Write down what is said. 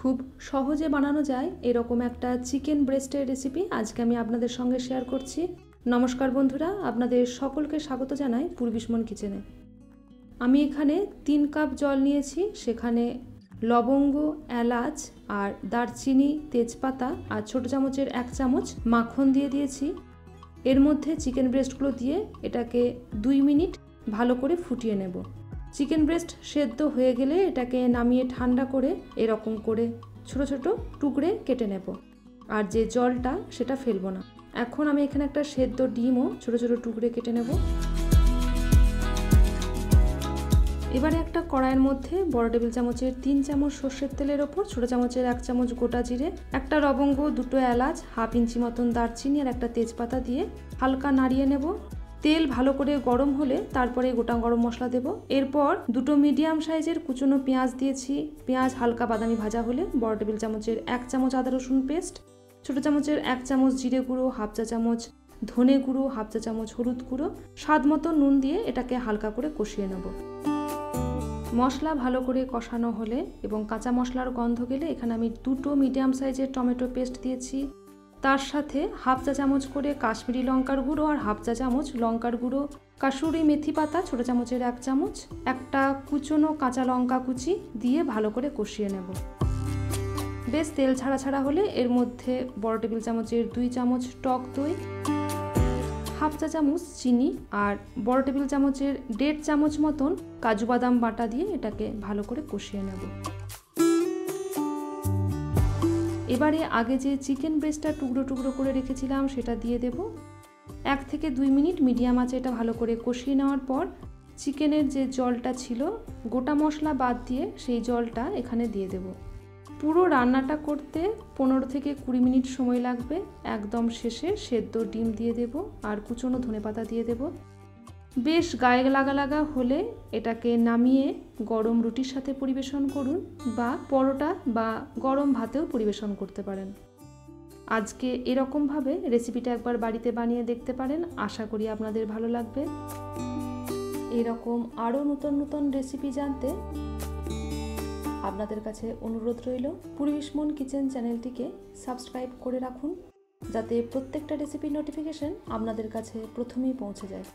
খুব সহজে বানানো যায় এরকম একটা চিকেন ব্রেস্টের রেসিপি আজকে আমি আপনাদের সঙ্গে শেয়ার করছি। নমস্কার বন্ধুরা, আপনাদের সকলকে স্বাগত জানাই পূর্বিসমন কিচেনে। আমি এখানে 3 কাপ জল নিয়েছি, সেখানে লবঙ্গ, এলাচ আর দারচিনি, তেজপাতা আর ছোট চামচের 1 চামচ মাখন দিয়ে দিয়েছি। এর মধ্যে চিকেন ব্রেস্টগুলো দিয়ে এটাকে 2 মিনিট ভালো করে ফুটিয়ে নেব। চিকেন ব্রেস্ট সেদ্ধ হয়ে গেলে এটাকে নামিয়ে ঠান্ডা করে এরকম করে ছোট ছোট টুকরে কেটে নেব, আর যে জলটা সেটা ফেলবো না। এখন আমি এখানে একটা সেদ্ধ ডিমও ছোট ছোট টুকরে কেটে নেব। এবারে একটা কড়াইয়ের মধ্যে বড় টেবিল চামচের 3 চামচ সর্ষের তেলের ওপর ছোট চামচের 1 চামচ গোটা জিরে, একটা লবঙ্গ, 2টো এলাচ, হাফ ইঞ্চি মতন দারচিনি আর একটা তেজপাতা দিয়ে হালকা নাড়িয়ে নেব। তেল ভালো করে গরম হলে তারপরে গোটা গরম মশলা দেব। এরপর 2টো মিডিয়াম সাইজের কুচনো পেঁয়াজ দিয়েছি। পেঁয়াজ হালকা বাদামি ভাজা হলে বড় টেবিল চামচের 1 চামচ আদা রসুন পেস্ট, ছোট চামচের 1 চামচ জিরে গুঁড়ো, হাফ চা চামচ ধনে গুঁড়ো, হাফ চা চামচ হলুদ গুঁড়ো, স্বাদ মতো নুন দিয়ে এটাকে হালকা করে কষিয়ে নেব। মশলা ভালো করে কষানো হলে এবং কাঁচা মশলার গন্ধ গেলে এখানে আমি 2টো মিডিয়াম সাইজের টমেটো পেস্ট দিয়েছি। তার সাথে হাফ চা চামচ করে কাশ্মীরি লঙ্কার গুঁড়ো আর হাফ চা চামচ লঙ্কার গুঁড়ো, কাসুরি মেথি পাতা ছোট চামচের 1 চামচ, একটা কুচনো কাঁচা লঙ্কা কুচি দিয়ে ভালো করে কষিয়ে নেব। বেশ তেল ছাড়া ছাড়া হলে এর মধ্যে বড় টেবিল চামচের 2 চামচ টক দই, হাফ চা চামচ চিনি আর বড় টেবিল চামচের 1.5 চামচ মতন কাজু বাদাম বাটা দিয়ে এটাকে ভালো করে কষিয়ে নেব। এবারে আগে যে চিকেন ব্রেস্টটা টুকরো টুকরো করে রেখেছিলাম সেটা দিয়ে দেব। 1 থেকে 2 মিনিট মিডিয়াম আঁচে এটা ভালো করে কষিয়ে নেওয়ার পর চিকেনের যে জলটা ছিল গোটা মশলা বাদ দিয়ে সেই জলটা এখানে দিয়ে দেব। পুরো রান্নাটা করতে 15 থেকে 20 মিনিট সময় লাগবে। একদম শেষে সেদ্ধ ডিম দিয়ে দেব আর কুচনো ধনেপাতা দিয়ে দেব। বেশ গায়ে লাগা লাগা হলে এটাকে নামিয়ে গরম রুটির সাথে পরিবেশন করুন বা পরোটা বা গরম ভাতেও পরিবেশন করতে পারেন। আজকে এরকমভাবে রেসিপিটা একবার বাড়িতে বানিয়ে দেখতে পারেন, আশা করি আপনাদের ভালো লাগবে। এরকম আরও নতুন নতুন রেসিপি জানতে আপনাদের কাছে অনুরোধ রইল পূর্বিসমন কিচেন চ্যানেলটিকে সাবস্ক্রাইব করে রাখুন, যাতে প্রত্যেকটা রেসিপির নোটিফিকেশন আপনাদের কাছে প্রথমেই পৌঁছে যায়।